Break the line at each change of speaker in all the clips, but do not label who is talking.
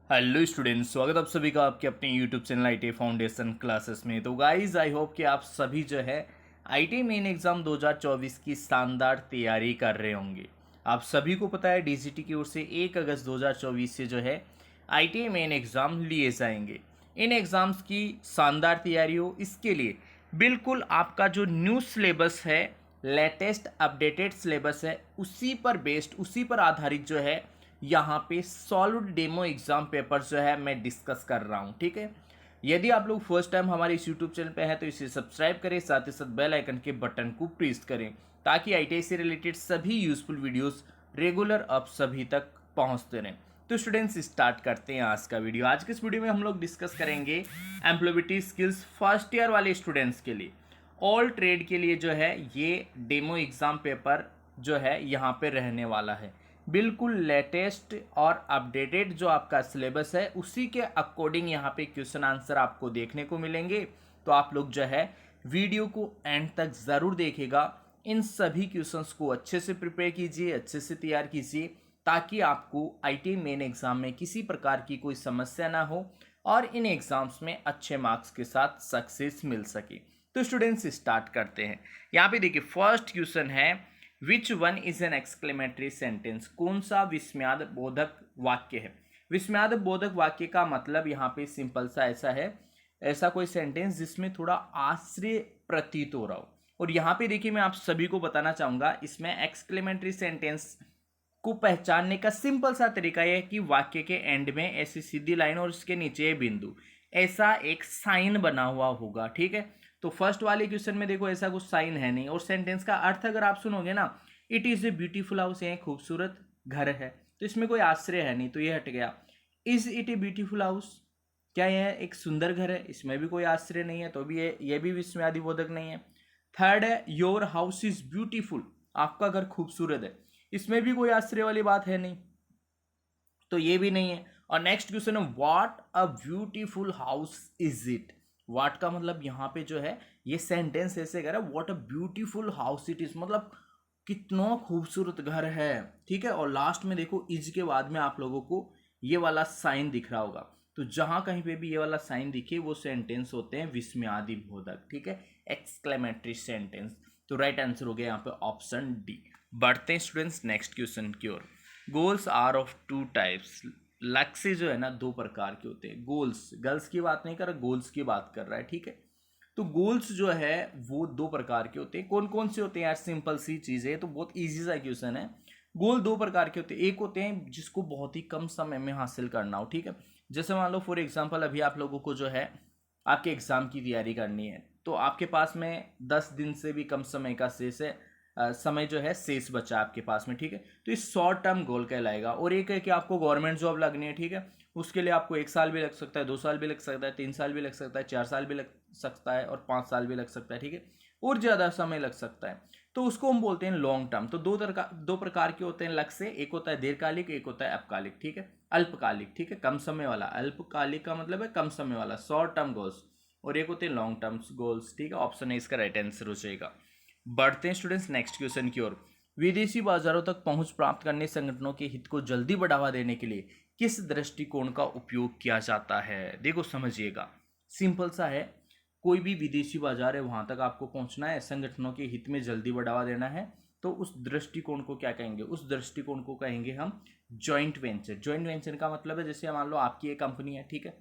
Hello students, स्वागत आप सभी का आपके अपने YouTube channel IT foundation classes में। तो गाइस, आई होप कि आप सभी जो है आईटी मेन एग्ज़ाम 2024 की शानदार तैयारी कर रहे होंगे। आप सभी को पता है डीजीटी की ओर से 1 अगस्त 2024 से जो है आईटी मेन एग्ज़ाम लिए जाएंगे। इन एग्ज़ाम्स की शानदार तैयारी हो, इसके लिए बिल्कुल आपका जो न्यू सिलेबस है, लेटेस्ट अपडेटेड सिलेबस है, उसी पर बेस्ड, उसी पर आधारित जो है यहाँ पे सॉल्व डेमो एग्जाम पेपर जो है मैं डिस्कस कर रहा हूँ। ठीक है, यदि आप लोग फर्स्ट टाइम हमारे इस यूट्यूब चैनल पे हैं तो इसे सब्सक्राइब करें, साथ ही साथ बेल आइकन के बटन को प्रेस करें ताकि आईटीआई से रिलेटेड सभी यूजफुल वीडियोस रेगुलर आप सभी तक पहुंचते रहें। तो स्टूडेंट्स, स्टार्ट करते हैं आज का वीडियो। आज के इस वीडियो में हम लोग डिस्कस करेंगे एम्प्लॉयबिलिटी स्किल्स फर्स्ट ईयर वाले स्टूडेंट्स के लिए। ऑल ट्रेड के लिए जो है ये डेमो एग्जाम पेपर जो है यहाँ पे रहने वाला है। बिल्कुल लेटेस्ट और अपडेटेड जो आपका सिलेबस है उसी के अकॉर्डिंग यहाँ पे क्वेश्चन आंसर आपको देखने को मिलेंगे। तो आप लोग जो है वीडियो को एंड तक ज़रूर देखिएगा। इन सभी क्वेश्चंस को अच्छे से प्रिपेयर कीजिए, अच्छे से तैयार कीजिए ताकि आपको आईटी मेन एग्जाम में किसी प्रकार की कोई समस्या ना हो और इन एग्जाम्स में अच्छे मार्क्स के साथ सक्सेस मिल सके। तो स्टूडेंट्स, स्टार्ट करते हैं। यहाँ पे देखिए, फर्स्ट क्वेश्चन है विच one is an exclamatory sentence. कौन सा विस्मयाद बोधक वाक्य है। विस्मयाद बोधक वाक्य का मतलब यहाँ पे सिंपल सा ऐसा है, ऐसा कोई सेंटेंस जिसमें थोड़ा आश्चर्य प्रतीत हो रहा हो। और यहाँ पे देखिए, मैं आप सभी को बताना चाहूंगा, इसमें एक्सक्लेमेटरी सेंटेंस को पहचानने का सिंपल सा तरीका यह है कि वाक्य के एंड में ऐसी सीधी लाइन और उसके नीचे बिंदु, ऐसा एक साइन बना हुआ होगा। ठीक है, तो फर्स्ट वाले क्वेश्चन में देखो ऐसा कुछ साइन है नहीं, और सेंटेंस का अर्थ अगर आप सुनोगे ना, it is a beautiful house, ये खूबसूरत घर है, तो इसमें कोई आश्चर्य है नहीं, तो ये हट गया। Is it a beautiful house, क्या यह एक सुंदर घर है, इसमें भी कोई आश्चर्य नहीं है, तो भी ये भी विस्मयादिबोधक नहीं है। थर्ड है योर हाउस इज ब्यूटीफुल, आपका घर खूबसूरत है, इसमें भी कोई आश्चर्य वाली बात है नहीं, तो ये भी नहीं है। और नेक्स्ट क्वेश्चन है what a beautiful house is it. What का मतलब यहाँ पे जो है ये सेंटेंस ऐसे कह रहा है, what a beautiful house it is, मतलब कितना खूबसूरत घर है। ठीक है, और लास्ट में देखो इज के बाद में आप लोगों को ये वाला साइन दिख रहा होगा, तो जहां कहीं पे भी ये वाला साइन दिखे वो सेंटेंस होते हैं विस्मयादि बोधक। ठीक है, एक्सक्लेमेटरी सेंटेंस। तो राइट आंसर हो गया यहाँ पे ऑप्शन डी। बढ़ते हैं स्टूडेंट्स नेक्स्ट क्वेश्चन की ओर। Goals are of two types. लक्ष्य जो है ना दो प्रकार के होते हैं। गोल्स, गर्ल्स की बात नहीं कर रहा, गोल्स की बात कर रहा है। ठीक है, तो गोल्स जो है वो दो प्रकार के होते हैं। कौन कौन से होते हैं यार, सिंपल सी चीज़ है, तो बहुत इजी सा क्वेश्चन है। गोल दो प्रकार के होते हैं, एक होते हैं जिसको बहुत ही कम समय में हासिल करना हो। ठीक है, जैसे मान लो फॉर एग्जांपल अभी आप लोगों को जो है आपके एग्जाम की तैयारी करनी है, तो आपके पास में 10 दिन से भी कम समय का शेष है, समय जो है शेष बचा आपके पास में। ठीक है, तो इस शॉर्ट टर्म गोल कहलाएगा। और एक है कि आपको गवर्नमेंट जॉब लगनी है। ठीक है, उसके लिए आपको 1 साल भी लग सकता है, 2 साल भी लग सकता है, 3 साल भी लग सकता है, 4 साल भी लग सकता है, और 5 साल भी लग सकता है। ठीक है, और ज़्यादा समय लग सकता है, तो उसको हम बोलते हैं लॉन्ग टर्म। तो दो प्रकार के होते हैं लक्ष्य, एक होता है दीर्घकालिक, एक होता है अल्पकालिक। ठीक है, अल्पकालिक, ठीक है, कम समय वाला। अल्पकालिक का मतलब है कम समय वाला, शॉर्ट टर्म गोल्स, और एक होते हैं लॉन्ग टर्म गोल्स। ठीक है, ऑप्शन है इसका राइट आंसर हो जाएगा। बढ़ते हैं स्टूडेंट्स नेक्स्ट क्वेश्चन की ओर। विदेशी बाजारों तक पहुंच प्राप्त करने संगठनों के हित को जल्दी बढ़ावा देने के लिए किस दृष्टिकोण का उपयोग किया जाता है। देखो समझिएगा, सिंपल सा है, कोई भी विदेशी बाजार है वहां तक आपको पहुंचना है, संगठनों के हित में जल्दी बढ़ावा देना है, तो उस दृष्टिकोण को क्या कहेंगे, उस दृष्टिकोण को कहेंगे हम जॉइंट वेंचर। जॉइंट वेंचर का मतलब है, जैसे मान लो आपकी एक कंपनी है। ठीक है,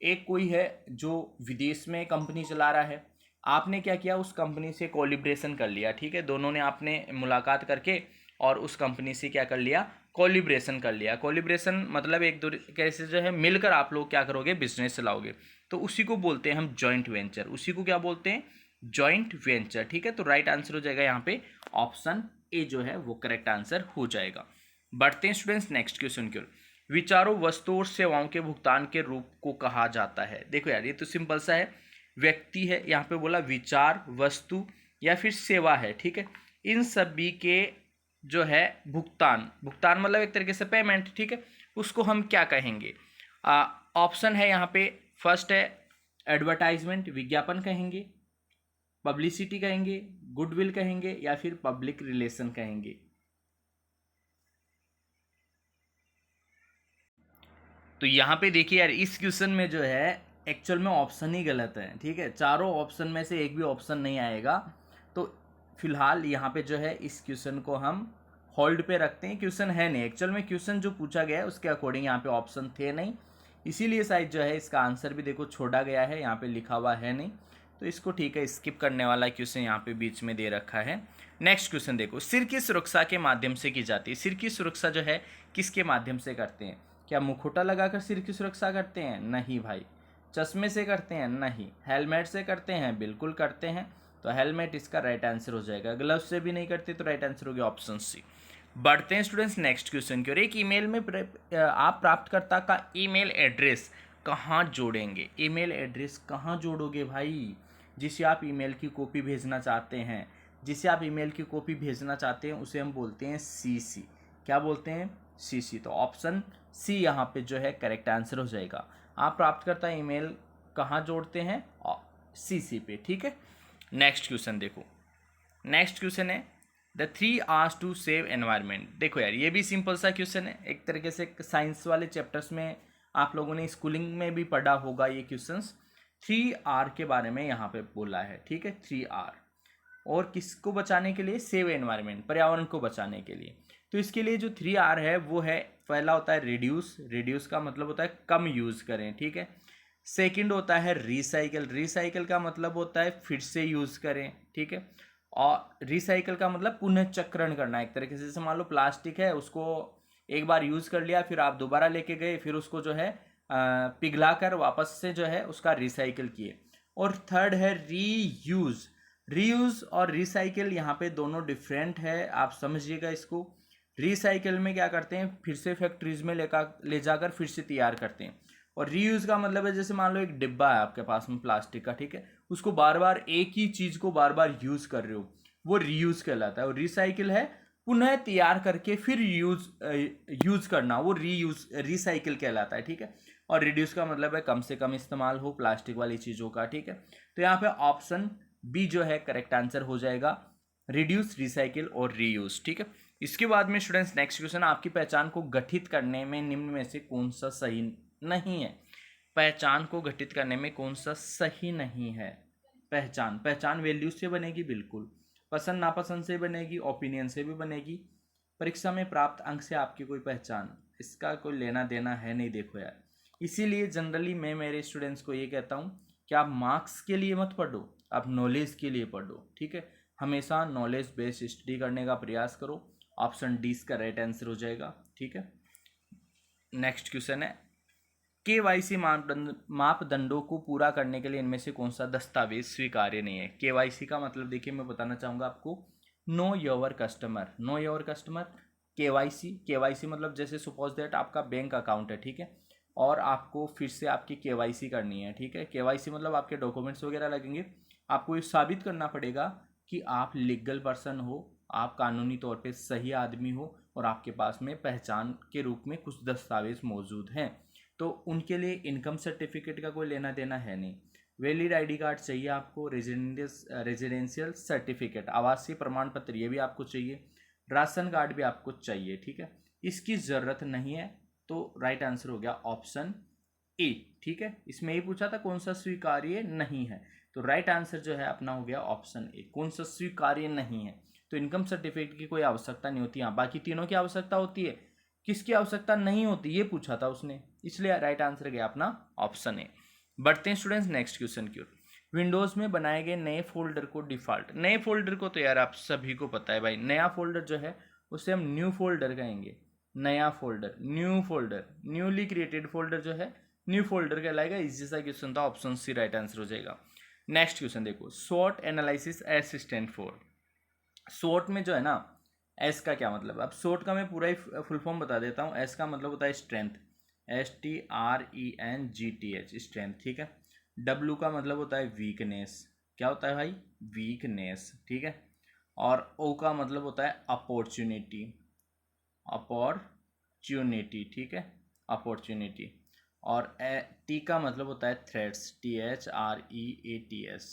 एक कोई है जो विदेश में कंपनी चला रहा है, आपने क्या किया, उस कंपनी से कोलिब्रेशन कर लिया। ठीक है, दोनों ने आपने मुलाकात करके और उस कंपनी से क्या कर लिया, कोलिब्रेशन कर लिया। कोलिब्रेशन मतलब एक दूसरे से जो है मिलकर आप लोग क्या करोगे, बिजनेस चलाओगे, तो उसी को बोलते हैं हम जॉइंट वेंचर। उसी को क्या बोलते हैं, जॉइंट वेंचर। ठीक है, तो राइट आंसर हो जाएगा यहाँ पे ऑप्शन ए जो है वो करेक्ट आंसर हो जाएगा। बढ़ते हैं स्टूडेंट्स नेक्स्ट क्वेश्चन की ओर। विचारों, वस्तुओं और सेवाओं के भुगतान के रूप को कहा जाता है। देखो यार, ये तो सिंपल सा है, व्यक्ति है, यहाँ पे बोला विचार, वस्तु या फिर सेवा है। ठीक है, इन सभी के जो है भुगतान, भुगतान मतलब एक तरीके से पेमेंट। ठीक है, उसको हम क्या कहेंगे, ऑप्शन है यहाँ पे। फर्स्ट है एडवर्टाइजमेंट, विज्ञापन कहेंगे, पब्लिसिटी कहेंगे, गुडविल कहेंगे, या फिर पब्लिक रिलेशन कहेंगे। तो यहाँ पे देखिए यार, इस क्वेश्चन में जो है एक्चुअल में ऑप्शन ही गलत है, ठीक है। चारों ऑप्शन में से एक भी ऑप्शन नहीं आएगा। तो फिलहाल यहाँ पे जो है इस क्वेश्चन को हम होल्ड पे रखते हैं। क्वेश्चन है नहीं, एक्चुअल में क्वेश्चन जो पूछा गया है उसके अकॉर्डिंग यहाँ पे ऑप्शन थे नहीं, इसीलिए शायद जो है इसका आंसर भी देखो छोड़ा गया है, यहाँ पे लिखा हुआ है नहीं। तो इसको ठीक है, स्किप करने वाला क्वेश्चन यहाँ पे बीच में दे रखा है। नेक्स्ट क्वेश्चन देखो, सिर की सुरक्षा के माध्यम से की जाती है। सिर की सुरक्षा जो है किसके माध्यम से करते हैं? क्या मुखौटा लगाकर सिर की सुरक्षा करते हैं? नहीं भाई। चश्मे से करते हैं? नहीं। हेलमेट से करते हैं? बिल्कुल करते हैं। तो हेलमेट इसका राइट आंसर हो जाएगा। ग्लव्स से भी नहीं करते तो राइट आंसर हो गया ऑप्शन सी। बढ़ते हैं स्टूडेंट्स नेक्स्ट क्वेश्चन की ओर। एक ईमेल में आप प्राप्तकर्ता का ईमेल एड्रेस कहाँ जोड़ेंगे? ईमेल एड्रेस कहाँ जोड़ोगे भाई? जिसे आप ईमेल की कॉपी भेजना चाहते हैं, जिसे आप ईमेल की कॉपी भेजना चाहते हैं उसे हम बोलते हैं सीसी। क्या बोलते हैं? सीसी। तो ऑप्शन सी यहाँ पे जो है करेक्ट आंसर हो जाएगा। आप प्राप्तकर्ता ईमेल कहाँ जोड़ते हैं? सीसी पे, ठीक है। नेक्स्ट क्वेश्चन देखो, नेक्स्ट क्वेश्चन है the 3 R's to save environment. देखो यार, ये भी सिंपल सा क्वेश्चन है, एक तरीके से साइंस वाले चैप्टर्स में आप लोगों ने स्कूलिंग में भी पढ़ा होगा ये क्वेश्चंस। 3 R के बारे में यहाँ पे बोला है, ठीक है। 3 R, और किसको बचाने के लिए? सेव एनवायरनमेंट, पर्यावरण को बचाने के लिए। तो इसके लिए जो 3 R है वो है, पहला होता है रिड्यूस, रिड्यूस का मतलब होता है कम यूज़ करें, ठीक है। सेकंड होता है रिसाइकल, रिसाइकल का मतलब होता है फिर से यूज़ करें, ठीक है। और रिसाइकल का मतलब पुनः चक्रण करना, एक तरीके से जैसे मान लो प्लास्टिक है, उसको एक बार यूज़ कर लिया, फिर आप दोबारा लेके गए, फिर उसको जो है पिघला कर वापस से जो है उसका रिसाइकल किए। और थर्ड है रीयूज़। रीयूज़ और रिसाइकिल यहाँ पे दोनों डिफरेंट है, आप समझिएगा इसको। रिसाइकिल में क्या करते हैं, फिर से फैक्ट्रीज में ले जाकर फिर से तैयार करते हैं। और रीयूज़ का मतलब है जैसे मान लो एक डिब्बा है आपके पास में प्लास्टिक का, ठीक है, उसको बार बार एक ही चीज़ को बार बार यूज़ कर रहे हो, वो रीयूज़ कहलाता है। और रिसाइकिल है पुनः तैयार करके फिर यूज़ करना, वो रीयूज़ रिसाइकिल कहलाता है, ठीक है। और रिड्यूस का मतलब है कम से कम इस्तेमाल हो प्लास्टिक वाली चीज़ों का, ठीक है। तो यहाँ पे ऑप्शन बी जो है करेक्ट आंसर हो जाएगा, रिड्यूस, रिसाइकिल और रीयूज, ठीक है। इसके बाद में स्टूडेंट्स नेक्स्ट क्वेश्चन, आपकी पहचान को गठित करने में निम्न में से कौन सा सही नहीं है? पहचान को गठित करने में कौन सा सही नहीं है? पहचान, पहचान वैल्यूज से बनेगी बिल्कुल, पसंद नापसंद से बनेगी, ओपिनियन से भी बनेगी, परीक्षा में प्राप्त अंक से आपकी कोई पहचान, इसका कोई लेना देना है नहीं। देखो यार, इसीलिए जनरली मैं मेरे स्टूडेंट्स को ये कहता हूँ कि आप मार्क्स के लिए मत पढ़ो, आप नॉलेज के लिए पढ़ो, ठीक है। हमेशा नॉलेज बेस्ड स्टडी करने का प्रयास करो। ऑप्शन डी इसका राइट आंसर हो जाएगा, ठीक है। नेक्स्ट क्वेश्चन है, केवाईसी मापदंडों को पूरा करने के लिए इनमें से कौन सा दस्तावेज स्वीकार्य नहीं है? केवाईसी का मतलब देखिए मैं बताना चाहूँगा आपको, know your customer, know your customer. KYC, KYC मतलब जैसे सपोज दैट आपका बैंक अकाउंट है, ठीक है, और आपको फिर से आपकी केवाईसी करनी है, ठीक है। केवाईसी मतलब आपके डॉक्यूमेंट्स वगैरह लगेंगे, आपको ये साबित करना पड़ेगा कि आप लीगल पर्सन हो, आप कानूनी तौर पे सही आदमी हो, और आपके पास में पहचान के रूप में कुछ दस्तावेज मौजूद हैं। तो उनके लिए इनकम सर्टिफिकेट का कोई लेना देना है नहीं। वैलिड आईडी कार्ड चाहिए आपको, रेजिडेंशियल सर्टिफिकेट, आवासीय प्रमाण पत्र ये भी आपको चाहिए, राशन कार्ड भी आपको चाहिए, ठीक है। इसकी ज़रूरत नहीं है, तो राइट आंसर हो गया ऑप्शन ए, ठीक है। इसमें ही पूछा था कौन सा स्वीकार्य नहीं है, तो राइट आंसर जो है अपना हो गया ऑप्शन ए, कौन सा स्वीकार्य नहीं है। तो इनकम सर्टिफिकेट की कोई आवश्यकता नहीं होती, हाँ बाकी तीनों की आवश्यकता होती है, किसकी आवश्यकता नहीं होती ये पूछा था उसने, इसलिए राइट आंसर गया अपना ऑप्शन ए। बढ़ते हैं स्टूडेंट्स नेक्स्ट क्वेश्चन की ओर। विंडोज में बनाए गए नए फोल्डर को डिफॉल्ट, नए फोल्डर को तो यार आप सभी को पता है भाई, नया फोल्डर जो है उसे हम न्यू फोल्डर कहेंगे। नया folder, new folder, newly created folder जो है न्यू फोल्डर कहलाएगा। इजी सा क्वेश्चन था, ऑप्शन सी राइट आंसर हो जाएगा। नेक्स्ट क्वेश्चन देखो, short analysis S stand for. Short में जो है ना, एस का क्या मतलब, अब शॉर्ट का मैं पूरा ही फुल फॉर्म बता देता हूँ। एस का मतलब होता है स्ट्रेंथ, STRENGTH, स्ट्रेंथ, ठीक है। डब्लू का मतलब होता है वीकनेस, क्या होता है भाई? वीकनेस, ठीक है। और ओ का मतलब होता है अपॉर्चुनिटी, अपॉर्चुनिटी, ठीक है, अपॉर्चुनिटी। और टी का मतलब होता है थ्रेट्स, THREATS,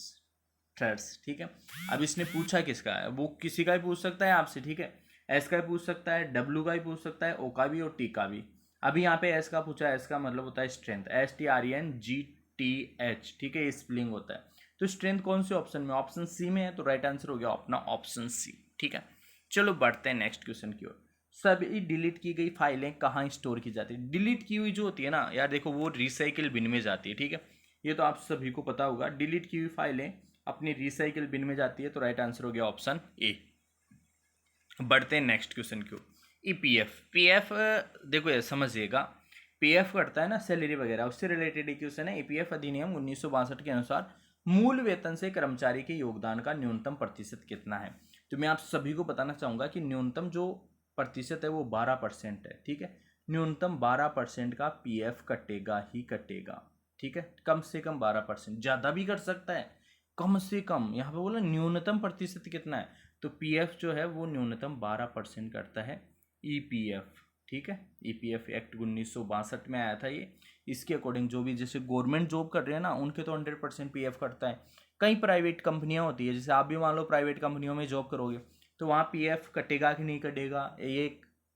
थ्रेट्स, ठीक है। अब इसने पूछा किसका है, वो किसी का भी पूछ सकता है आपसे, ठीक है। एस का भी पूछ सकता है, डब्लू का भी पूछ सकता है, ओ का भी और टी का भी। अभी यहाँ पे एस का पूछा, एस का मतलब होता है स्ट्रेंथ, STRENGTH, ठीक है, ये स्पेलिंग होता है। तो स्ट्रेंथ कौन से ऑप्शन में, ऑप्शन सी में है, तो राइट आंसर हो गया अपना ऑप्शन सी, ठीक है। चलो बढ़ते हैं नेक्स्ट क्वेश्चन की ओर। सभी डिलीट की गई फाइलें कहाँ स्टोर की जाती है? डिलीट की हुई जो होती है ना यार, देखो वो रिसाइकिल बिन में जाती है, ठीक है, ये तो आप सभी को पता होगा। डिलीट की हुई फाइलें अपनी रिसाइकिल बिन में जाती है, तो राइट आंसर हो गया ऑप्शन ए। बढ़ते हैं नेक्स्ट क्वेश्चन की ओर। ईपीएफ, पीएफ देखो ये समझिएगा, पीएफ करता है ना सैलरी वगैरह, उससे रिलेटेड एक क्वेश्चन है। ईपीएफ अधिनियम 1962 के अनुसार मूल वेतन से कर्मचारी के योगदान का न्यूनतम प्रतिशत कितना है? तो मैं आप सभी को बताना चाहूंगा कि न्यूनतम जो प्रतिशत है वो 12% है, ठीक है। न्यूनतम 12% का पीएफ कटेगा ही कटेगा, ठीक है। कम से कम 12%, ज़्यादा भी कर सकता है, कम से कम, यहाँ पे बोला न्यूनतम प्रतिशत कितना है, तो पीएफ जो है वो न्यूनतम 12% करता है ईपीएफ, ठीक है। ईपीएफ एक्ट 1962 में आया था ये। इसके अकॉर्डिंग जो भी जैसे गवर्नमेंट जॉब कर रहे हैं ना, उनके तो 100% पीएफ करता है। कई प्राइवेट कंपनियां होती है, जैसे आप भी मान लो प्राइवेट कंपनियों में जॉब करोगे, तो वहाँ पीएफ कटेगा कि नहीं कटेगा, ये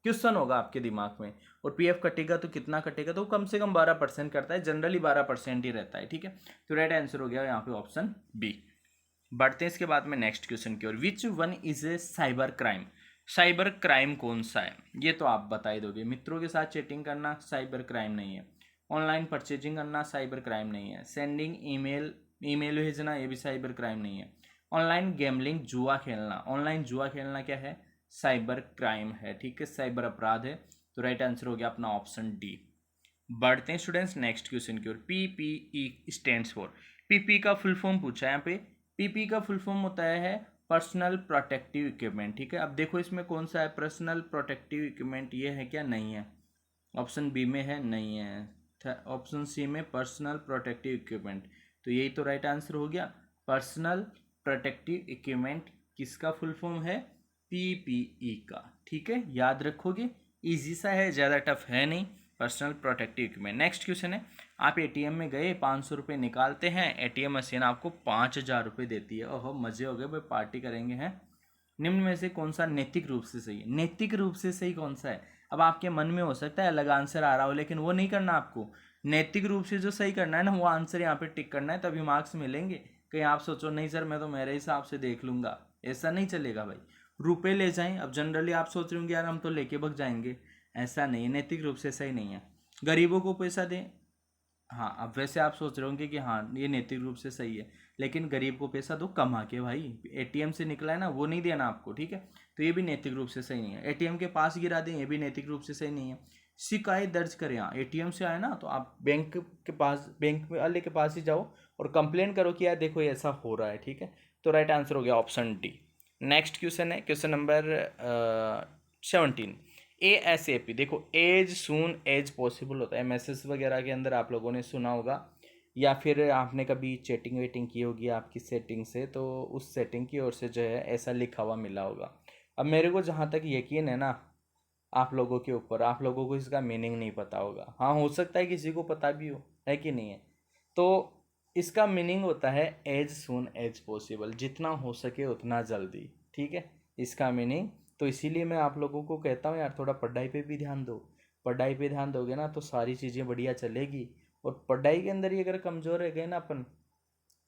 क्वेश्चन होगा आपके दिमाग में। और पीएफ कटेगा तो कितना कटेगा, तो कम से कम 12% करता है, जनरली 12% ही रहता है, ठीक है। तो राइट आंसर हो गया यहाँ पे ऑप्शन बी। बढ़ते हैं इसके बाद में नेक्स्ट क्वेश्चन की ओर। Which one is a cyber crime? Cyber crime कौन सा है, ये तो आप बता ही दोगे। मित्रों के साथ चैटिंग करना साइबर क्राइम नहीं है, ऑनलाइन परचेजिंग करना साइबर क्राइम नहीं है, सेंडिंग ईमेल ईमेल भेजना ये भी साइबर क्राइम नहीं है, ऑनलाइन गेमलिंग जुआ खेलना, ऑनलाइन जुआ खेलना क्या है, साइबर क्राइम है, ठीक है, साइबर अपराध है। तो राइट आंसर हो गया अपना ऑप्शन डी। बढ़ते हैं स्टूडेंट्स नेक्स्ट क्वेश्चन की ओर। पीपीई स्टैंड्स फॉर, पीपी का फुल फॉर्म पूछा है यहाँ पे। पीपी का फुल फॉर्म होता है पर्सनल प्रोटेक्टिव इक्विपमेंट, ठीक है। अब देखो इसमें कौन सा है, पर्सनल प्रोटेक्टिव इक्विपमेंट ये है क्या, नहीं है। ऑप्शन बी में है, नहीं है। ऑप्शन सी में पर्सनल प्रोटेक्टिव इक्विपमेंट, तो यही तो राइट आंसर हो गया। पर्सनल प्रोटेक्टिव इक्विपमेंट किसका फुल फॉर्म है, पीपीई का, ठीक है, याद रखोगे। इजी सा है, ज़्यादा टफ है नहीं, personal protective equipment. Next question है, आप एटीएम में गए 500 रुपये निकालते हैं, एटीएम मशीन आपको 5000 रुपये देती है। ओहो मज़े हो गए भाई, पार्टी करेंगे हैं। निम्न में से कौन सा नैतिक रूप से सही है? नैतिक रूप से सही कौन सा है? अब आपके मन में हो सकता है अलग आंसर आ रहा हो, लेकिन वो नहीं करना आपको। नैतिक रूप से जो सही करना है ना, वो आंसर यहाँ पे टिक करना है, तभी मार्क्स मिलेंगे। कहीं आप सोचो नहीं सर मैं तो मेरे हिसाब से देख लूंगा, ऐसा नहीं चलेगा भाई। रुपए ले जाएं, अब जनरली आप सोच रहे होंगे यार हम तो लेके भग जाएंगे, ऐसा नहीं है, नैतिक रूप से सही नहीं है। गरीबों को पैसा दें, हाँ अब वैसे आप सोच रहे होंगे कि हाँ ये नैतिक रूप से सही है, लेकिन गरीब को पैसा दो कमा के भाई, एटीएम से निकला है ना वो नहीं देना आपको, ठीक है। तो ये भी नैतिक रूप से सही नहीं है। एटीएम के पास गिरा दें, ये भी नैतिक रूप से सही नहीं है। शिकायत दर्ज करें, हाँ एटीएम से आए ना तो आप बैंक के पास, बैंक वाले के पास ही जाओ और कंप्लेन करो कि यार देखो ये ऐसा हो रहा है, ठीक है। तो राइट आंसर हो गया ऑप्शन डी। नेक्स्ट क्वेश्चन है क्वेश्चन नंबर 17। ASAP, देखो एज सून एज पॉसिबल होता है, मैसेज वगैरह के अंदर आप लोगों ने सुना होगा, या फिर आपने कभी चैटिंग वेटिंग की होगी आपकी सेटिंग से, तो उस सेटिंग की ओर से जो है ऐसा लिखा हुआ मिला होगा। अब मेरे को जहाँ तक यकीन है ना आप लोगों के ऊपर, आप लोगों को इसका मीनिंग नहीं पता होगा, हाँ हो सकता है किसी को पता भी हो, है कि नहीं है। तो इसका मीनिंग होता है एज सून एज पॉसिबल, जितना हो सके उतना जल्दी, ठीक है, इसका मीनिंग। तो इसीलिए मैं आप लोगों को कहता हूँ यार थोड़ा पढ़ाई पे भी ध्यान दो, पढ़ाई पे ध्यान दोगे ना तो सारी चीज़ें बढ़िया चलेगी। और पढ़ाई के अंदर ही अगर कमज़ोर रह गए ना अपन,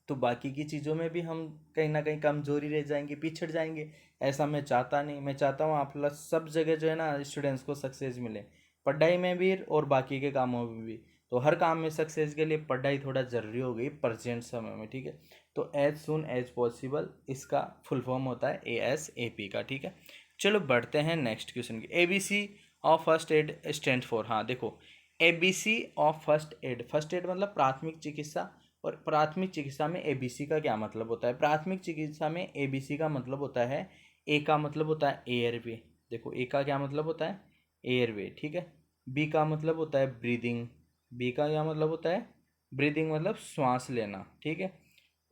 तो बाकी की चीज़ों में भी हम कहीं ना कहीं कमजोरी रह जाएंगे, पिछड़ जाएंगे। ऐसा मैं चाहता नहीं, मैं चाहता हूँ आप लोग सब जगह जो है ना स्टूडेंट्स को सक्सेस मिले, पढ़ाई में भी और बाकी के कामों में भी। तो हर काम में सक्सेस के लिए पढ़ाई थोड़ा ज़रूरी हो गई प्रेजेंट समय में, ठीक है। तो एज सुन एज पॉसिबल इसका फुल फॉर्म होता है ASAP का, ठीक है। चलो बढ़ते हैं नेक्स्ट क्वेश्चन की। ABC of first aid stand for, हाँ देखो ABC of first aid, first aid मतलब प्राथमिक चिकित्सा, और प्राथमिक चिकित्सा में ABC का क्या मतलब होता है? प्राथमिक चिकित्सा में ABC का मतलब होता है, ए का मतलब होता है एयरवे, देखो ए का क्या मतलब होता है, एयरवे, ठीक है। बी का मतलब होता है ब्रीदिंग, बी का क्या मतलब होता है, ब्रीदिंग मतलब श्वास लेना, ठीक है।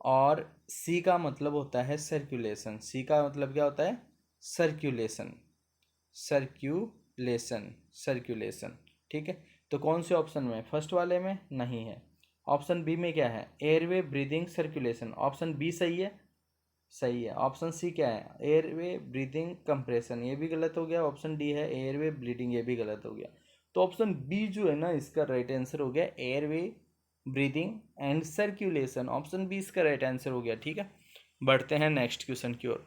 और सी का मतलब होता है सर्कुलेशन, सी का मतलब क्या होता है, सर्कुलेशन, सर्क्यूलेशन, सर्कुलेशन, ठीक है। तो कौन से ऑप्शन में, फर्स्ट वाले में नहीं है। ऑप्शन बी में क्या है, airway breathing circulation, option B सही है, सही है। ऑप्शन सी क्या है, एयरवे ब्रीदिंग कंप्रेशन, ये भी गलत हो गया। ऑप्शन डी है एयरवे ब्लीडिंग, ये भी गलत हो गया। तो ऑप्शन बी जो है ना इसका राइट आंसर हो गया airway, breathing and circulation. Option B इसका राइट आंसर हो गया। ठीक है, बढ़ते हैं नेक्स्ट क्वेश्चन की ओर।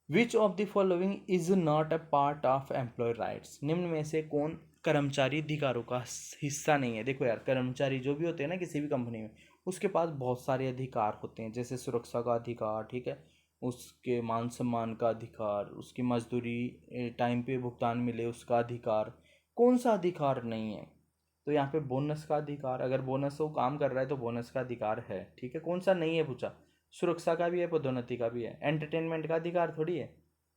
Which of the following is not a part of employ rights. निम्न में से कौन कर्मचारी अधिकारों का हिस्सा नहीं है। देखो यार, कर्मचारी जो भी होते हैं ना किसी भी कंपनी में, उसके पास बहुत सारे अधिकार होते हैं, जैसे सुरक्षा का अधिकार, ठीक है, उसके मान सम्मान का अधिकार, उसकी मजदूरी टाइम पे भुगतान मिले उसका अधिकार। कौन सा अधिकार नहीं है? तो यहाँ पे बोनस का अधिकार, अगर बोनस वो काम कर रहा है तो बोनस का अधिकार है। ठीक है, कौन सा नहीं है पूछा? सुरक्षा का भी है, पदोन्नति का भी है। एंटरटेनमेंट का अधिकार थोड़ी है,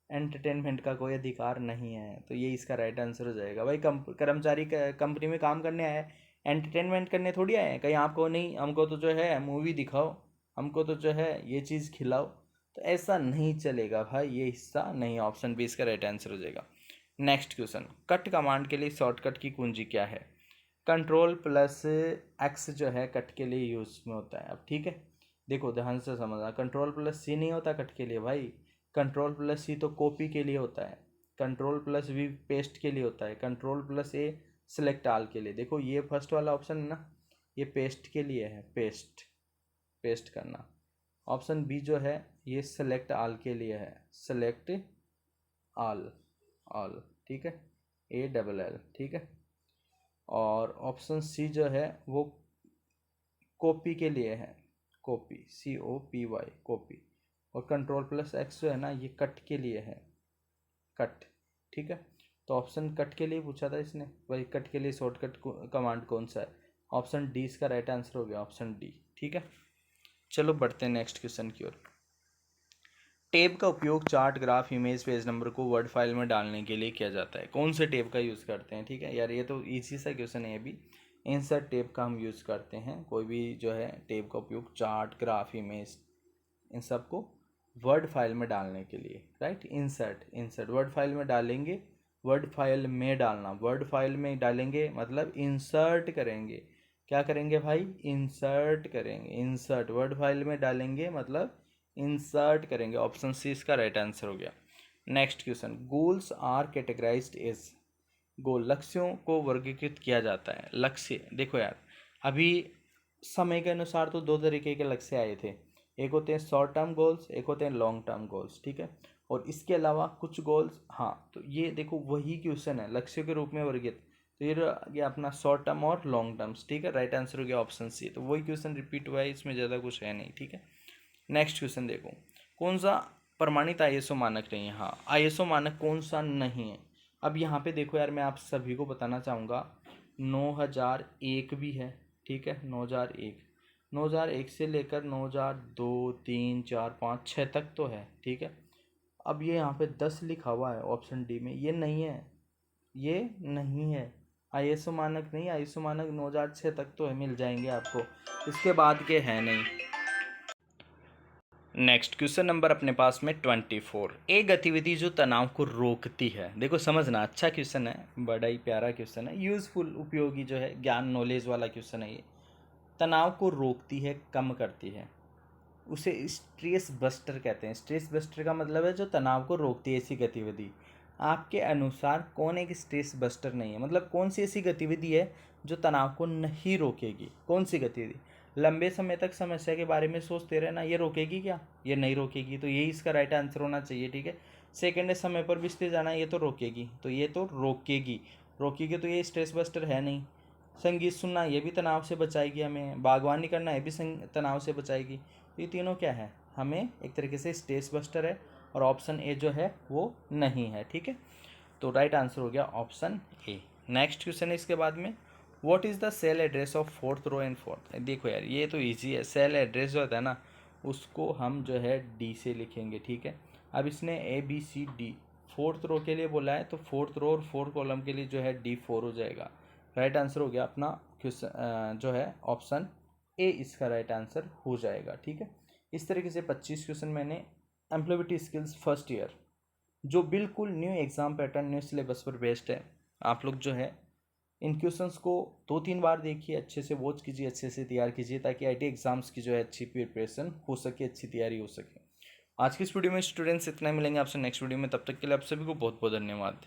एंटरटेनमेंट का कोई अधिकार नहीं है। तो ये इसका राइट आंसर हो जाएगा। भाई कर्मचारी कंपनी में काम करने आया है, एंटरटेनमेंट करने थोड़ी आए हैं। कहीं आपको नहीं, हमको तो जो है मूवी दिखाओ, हमको तो जो है ये चीज़ खिलाओ, तो ऐसा नहीं चलेगा भाई, ये हिस्सा नहीं। ऑप्शन बी इसका राइट आंसर हो जाएगा। नेक्स्ट क्वेश्चन, कट कमांड के लिए शॉर्टकट की कुंजी क्या है? कंट्रोल प्लस एक्स जो है कट के लिए यूज में होता है। अब ठीक है, देखो ध्यान से समझना, कंट्रोल प्लस सी नहीं होता कट के लिए भाई। कंट्रोल प्लस सी तो कॉपी के लिए होता है, कंट्रोल प्लस वी पेस्ट के लिए होता है, कंट्रोल प्लस ए सेलेक्ट आल के लिए। देखो ये फर्स्ट वाला ऑप्शन है ना, ये पेस्ट के लिए है, पेस्ट पेस्ट करना। ऑप्शन बी जो है ये सेलेक्ट आल के लिए है, सेलेक्ट आल, ऑल, ठीक है, ए डबल एल, ठीक है। और ऑप्शन सी जो है वो कॉपी के लिए है, कॉपी, सी ओ पी वाई, कॉपी। और कंट्रोल प्लस एक्स जो है ना ये कट के लिए है, कट, ठीक है। तो ऑप्शन कट के लिए पूछा था इसने, भाई कट के लिए शॉर्टकट कमांड कौन सा है? ऑप्शन डी इसका राइट आंसर हो गया, ऑप्शन डी। ठीक है, चलो बढ़ते हैं नेक्स्ट क्वेश्चन की ओर। टेब का उपयोग chart, graph, image, page number को वर्ड फाइल में डालने के लिए किया जाता है। कौन से टेब का यूज़ करते हैं? ठीक है यार, ये तो इजी सा क्वेश्चन है। अभी इंसर्ट टेब का हम यूज़ करते हैं। कोई भी जो है टेब का उपयोग चार्ट, ग्राफ, इमेज, इन सब को वर्ड फाइल में डालने के लिए, राइट। इंसर्ट वर्ड फाइल में डालेंगे, वर्ड फाइल में डालना, वर्ड फाइल में डालेंगे मतलब इंसर्ट करेंगे। क्या करेंगे भाई? इंसर्ट करेंगे, इंसर्ट वर्ड फाइल में डालेंगे मतलब इंसर्ट करेंगे। ऑप्शन सी इसका राइट आंसर हो गया। Next question, goals are categorised as. Goal, लक्ष्यों को वर्गीकृत किया जाता है। लक्ष्य, देखो यार, अभी समय के अनुसार तो दो तरीके के लक्ष्य आए थे, एक होते हैं शॉर्ट टर्म गोल्स, एक होते हैं लॉन्ग टर्म गोल्स, ठीक है। और इसके अलावा कुछ गोल्स, हाँ, तो ये देखो वही क्वेश्चन है, लक्ष्य के रूप में वर्गीकृत। तो ये अपना शॉर्ट टर्म और लॉन्ग टर्म्स, ठीक है। राइट आंसर हो गया ऑप्शन सी। तो वही क्वेश्चन रिपीट हुआ है, इसमें ज़्यादा कुछ है नहीं, ठीक है। नेक्स्ट क्वेश्चन देखो, कौन सा प्रमाणित आईएसओ मानक नहीं है? हाँ, आईएसओ मानक कौन सा नहीं है? अब यहाँ पे देखो यार, मैं आप सभी को बताना चाहूँगा 9001 भी है, ठीक है, 9001 से लेकर 9002, 3, 4, 5, 6 तक तो है, ठीक है। अब ये यहाँ पे 10 लिखा हुआ है ऑप्शन डी में, ये नहीं है, ये नहीं है आईएसओ मानक नहीं। आईएसओ मानक 9006 तक तो है, मिल जाएंगे आपको, इसके बाद के हैं नहीं। नेक्स्ट क्वेश्चन नंबर अपने पास में 24। एक गतिविधि जो तनाव को रोकती है। देखो समझना, अच्छा क्वेश्चन है, बड़ा ही प्यारा क्वेश्चन है, यूजफुल, उपयोगी जो है, ज्ञान नॉलेज वाला क्वेश्चन है ये। तनाव को रोकती है, कम करती है, उसे स्ट्रेस बस्टर कहते हैं। स्ट्रेस बस्टर का मतलब है जो तनाव को रोकती है ऐसी गतिविधि। आपके अनुसार कौन एक स्ट्रेस बस्टर नहीं है? मतलब कौन सी ऐसी गतिविधि है जो तनाव को नहीं रोकेगी? कौन सी गतिविधि? लंबे समय तक समस्या के बारे में सोचते रहना, ये रोकेगी क्या? ये नहीं रोकेगी, तो यही इसका राइट आंसर होना चाहिए, ठीक है। सेकंड समय पर बिस्तर जाना, ये तो रोकेगी, तो ये तो रोकेगी, रोकेगी, तो ये स्ट्रेस बस्टर है नहीं। संगीत सुनना, ये भी तनाव से बचाएगी हमें। बागवानी करना, ये भी तनाव से बचाएगी। तो ये तीनों क्या है? हमें एक तरीके से स्ट्रेस बस्टर है, और ऑप्शन ए जो है वो नहीं है, ठीक है। तो राइट आंसर हो गया ऑप्शन ए। नेक्स्ट क्वेश्चन है इसके बाद में, what is the cell address of fourth row and fourth? देखो यार, ये तो इजी है। सेल एड्रेस जो होता है ना, उसको हम जो है डी से लिखेंगे, ठीक है। अब इसने A B C D fourth row के लिए बोला है, तो फोर्थ रो और फोर्थ कॉलम के लिए जो है D4 हो जाएगा। राइट आंसर हो गया अपना क्वेश्चन जो है ऑप्शन ए, इसका राइट आंसर हो जाएगा, ठीक है। इस तरीके से 25 क्वेश्चन मैंने एम्प्लॉयबिलिटी स्किल्स फर्स्ट ईयर, जो बिल्कुल new exam pattern, new syllabus पर बेस्ड है। आप लोग जो है इन क्वेश्चंस को 2-3 बार देखिए, अच्छे से वॉच कीजिए, अच्छे से तैयार कीजिए, ताकि आईटी एग्जाम्स की जो है अच्छी प्रिपरेशन हो सके, अच्छी तैयारी हो सके। आज की इस वीडियो में स्टूडेंट्स इतना मिलेंगे आपसे नेक्स्ट वीडियो में, तब तक के लिए आप सभी को बहुत बहुत धन्यवाद।